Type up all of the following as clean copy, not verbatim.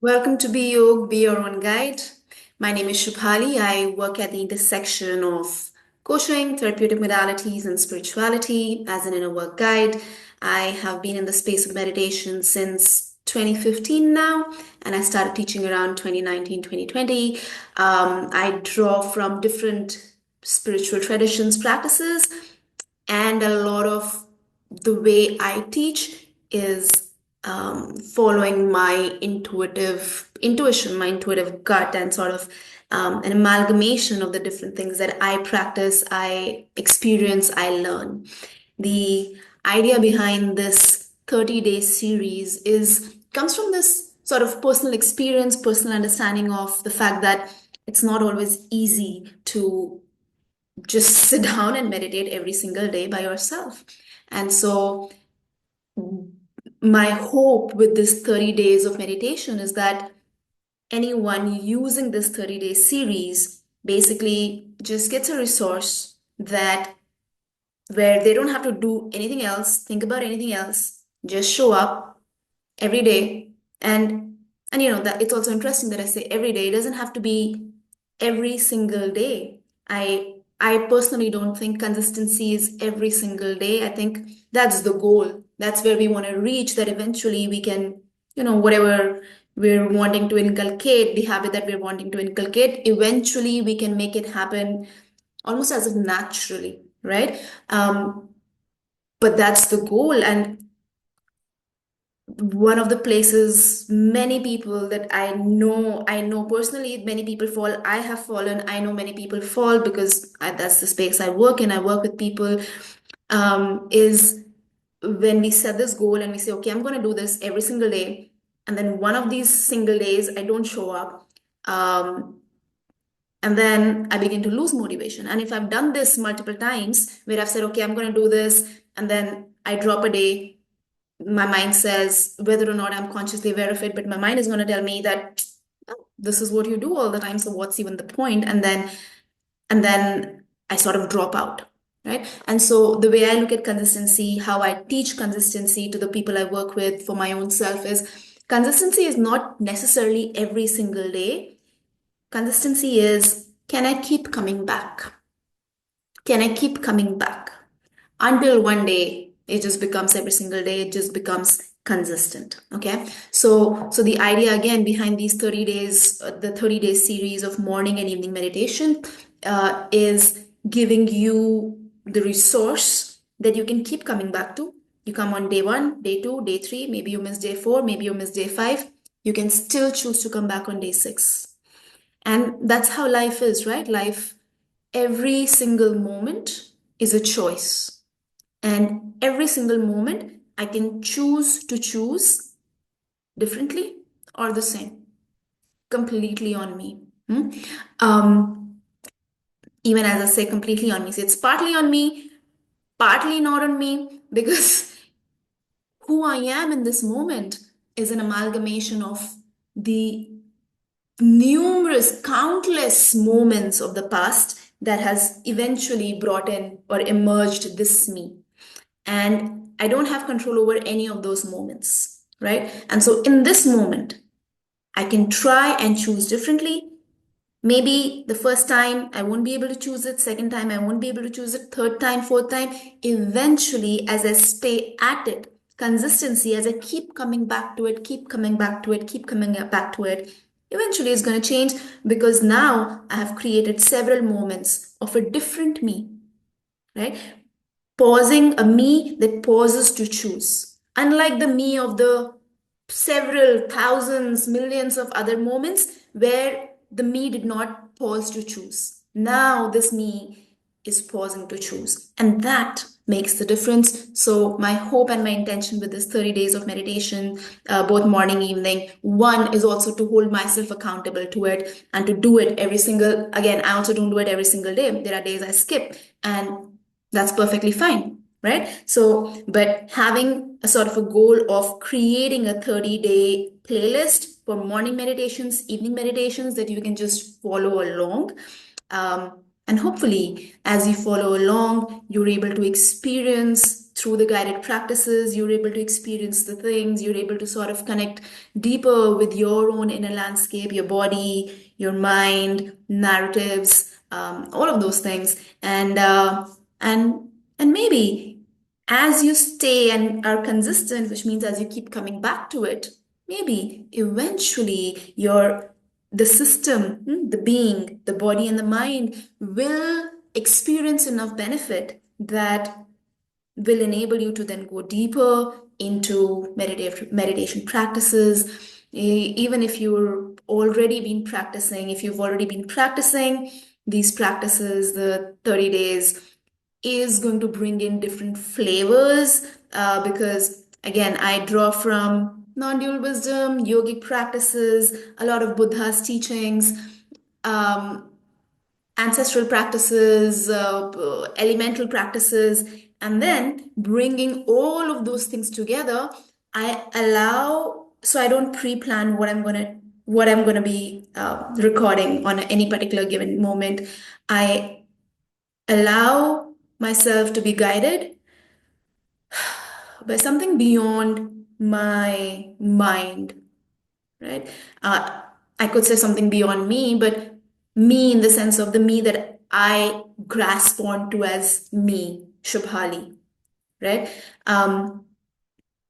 Welcome to Be Yog, Be Your Own Guide. My name is Shubhali. I work at the intersection of coaching, therapeutic modalities, and spirituality as an inner work guide. I have been in the space of meditation since 2015 now, and I started teaching around 2019, 2020. I draw from different spiritual traditions, practices, and a lot of the way I teach is following my intuition, my intuitive gut, and sort of an amalgamation of the different things that I practice, I experience, I learn. The idea behind this 30-day series is comes from this sort of personal experience, personal understanding of the fact that it's not always easy to just sit down and meditate every single day by yourself. And so, my hope with this 30 days of meditation is that anyone using this 30-day series basically just gets a resource that where they don't have to do anything else, think about anything else, just show up every day. And that it's also interesting that I say every day. It doesn't have to be every single day. I personally don't think consistency is every single day. I think that's the goal. That's where we want to reach, that eventually we can, whatever we're wanting to inculcate, the habit that we're wanting to inculcate, eventually we can make it happen almost as if naturally, right? But that's the goal. And one of the places many people that I know personally, many people fall. I have fallen. I know many people fall because that's the space I work in. I work with people. Is when we set this goal and we say, okay, I'm going to do this every single day, and then one of these single days I don't show up, and then I begin to lose motivation. And if I've done this multiple times, where I've said, okay, I'm going to do this, and then I drop a day, my mind says, whether or not I'm consciously aware of it, but my mind is going to tell me that, "Oh, this is what you do all the time, so what's even the point?" And then I sort of drop out, right? And so the way I look at consistency, how I teach consistency to the people I work with for my own self is consistency is not necessarily every single day. Consistency is, can I keep coming back? Can I keep coming back? Until one day it just becomes every single day, it just becomes consistent. Okay, so the idea again behind these 30 days, the 30-day series of morning and evening meditation, is giving you the resource that you can keep coming back to. You come on day 1, day 2, day 3, maybe you miss day 4, maybe you miss day 5, you can still choose to come back on day 6. And that's how life is, right? Life, every single moment is a choice. And every single moment, I can choose to choose differently or the same, completely on me. Hmm? Um, Even as I say, completely on me. So it's partly on me, partly not on me, because who I am in this moment is an amalgamation of the numerous, countless moments of the past that has eventually brought in or emerged this me. And I don't have control over any of those moments, right? And so in this moment, I can try and choose differently. Maybe the first time I won't be able to choose it, second time I won't be able to choose it, third time, fourth time. Eventually, as I stay at it, consistency, as I keep coming back to it, keep coming back to it, keep coming back to it, eventually it's going to change because now I have created several moments of a different me, right? Pausing, a me that pauses to choose. Unlike the me of the several thousands, millions of other moments where the me did not pause to choose. Now, this me is pausing to choose. And that makes the difference. So, my hope and my intention with this 30 days of meditation, both morning, evening, one is also to hold myself accountable to it and to do it every single, again, I also don't do it every single day. There are days I skip, and that's perfectly fine, right? So, but having a sort of a goal of creating a 30-day playlist for morning meditations, evening meditations that you can just follow along. And hopefully, as you follow along, you're able to experience through the guided practices, you're able to experience the things, you're able to sort of connect deeper with your own inner landscape, your body, your mind, narratives, all of those things. And and maybe as you stay and are consistent, which means as you keep coming back to it, maybe eventually the system, the being, the body, and the mind will experience enough benefit that will enable you to then go deeper into meditation practices. Even if if you've already been practicing these practices, the 30 days is going to bring in different flavors, because again, I draw from non-dual wisdom, yogic practices, a lot of Buddha's teachings, um, ancestral practices, elemental practices, and then bringing all of those things together. So I don't pre-plan what I'm gonna be recording on any particular given moment. I allow myself to be guided by something beyond my mind, right? Uh, I could say something beyond me, but me in the sense of the me that I grasp onto as me, Shubhali, right? Um,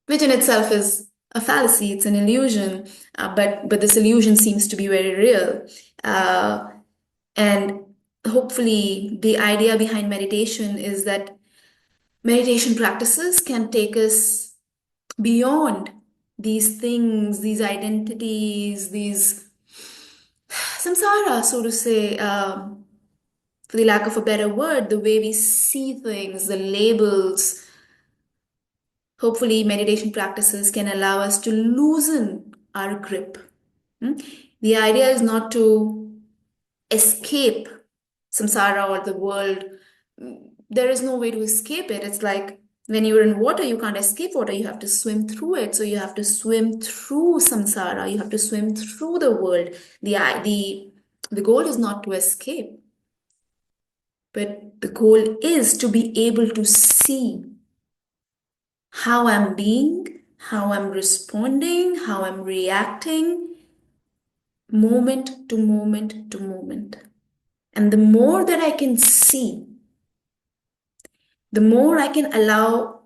which in itself is a fallacy, it's an illusion, but this illusion seems to be very real. Uh, and hopefully, the idea behind meditation is that meditation practices can take us beyond these things, these identities, these samsara, so to say, for the lack of a better word, the way we see things, the labels. Hopefully, meditation practices can allow us to loosen our grip. Hmm? The idea is not to escape samsara or the world. There is no way to escape it. It's like when you're in water, you can't escape water. You have to swim through it. So you have to swim through samsara. You have to swim through the world. The goal is not to escape, but the goal is to be able to see how I'm being, how I'm responding, how I'm reacting, moment to moment to moment. And the more that I can see, the more I can allow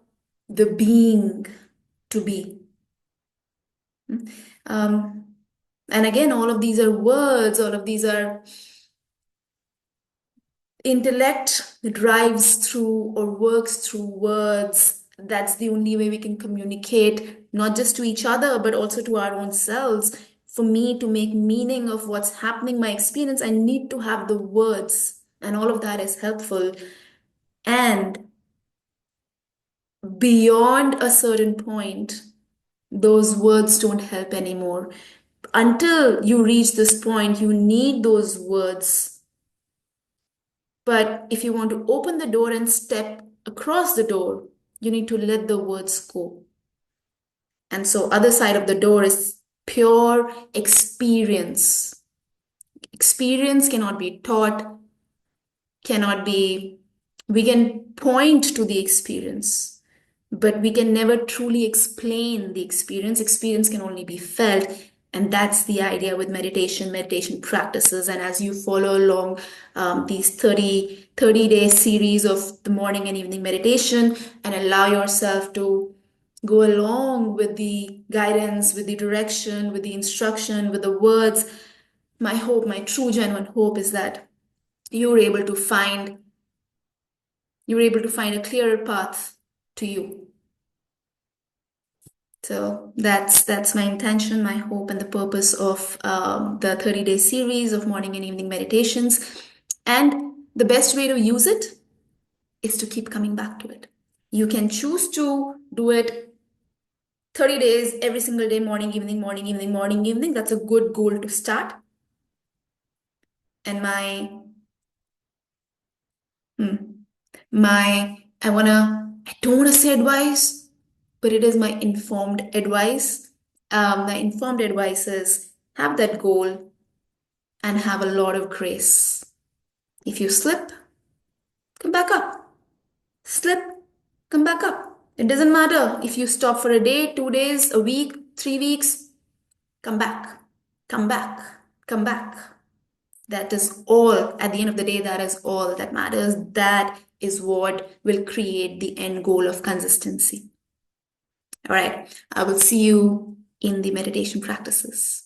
the being to be. Um, and again, all of these are words, all of these are intellect drives through or works through words. That's the only way we can communicate, not just to each other, but also to our own selves. For me to make meaning of what's happening, my experience, I need to have the words, and all of that is helpful. And beyond a certain point, those words don't help anymore. Until you reach this point, you need those words. But if you want to open the door and step across the door, you need to let the words go. And so, other side of the door is pure experience. Experience cannot be taught, cannot be, we can point to the experience, but we can never truly explain the experience. Experience can only be felt. And that's the idea with meditation practices. And as you follow along these 30-day series of the morning and evening meditation, and allow yourself to go along with the guidance, with the direction, with the instruction, with the words, my hope, my true, genuine hope is that you're able to find you're able to find a clearer path to you. So that's my intention, my hope, and the purpose of the 30-day series of morning and evening meditations. And the best way to use it is to keep coming back to it. You can choose to do it 30 days every single day, morning, evening, morning, evening, morning, evening. That's a good goal to start. And hmm, I don't wanna say advice, but it is my informed advice. My informed advice is have that goal and have a lot of grace. If you slip, come back up. Slip, come back up. It doesn't matter if you stop for a day, 2 days, a week, 3 weeks, come back, come back, come back. That is all. At the end of the day, that is all that matters. That is what will create the end goal of consistency. All right. I will see you in the meditation practices.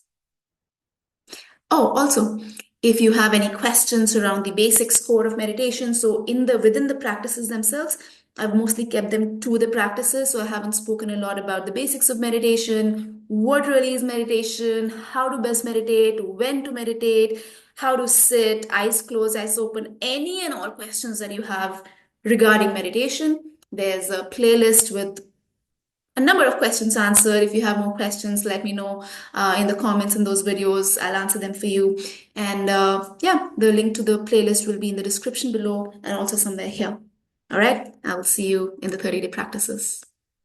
Oh, also, if you have any questions around the basics core of meditation, so within the practices themselves, I've mostly kept them to the practices. So I haven't spoken a lot about the basics of meditation, what really is meditation, how to best meditate, when to meditate, how to sit, eyes closed, eyes open, any and all questions that you have regarding meditation. There's a playlist with a number of questions answered. If you have more questions, let me know in the comments in those videos. I'll answer them for you. And yeah, the link to the playlist will be in the description below and also somewhere here. All right, I will see you in the 30-day practices.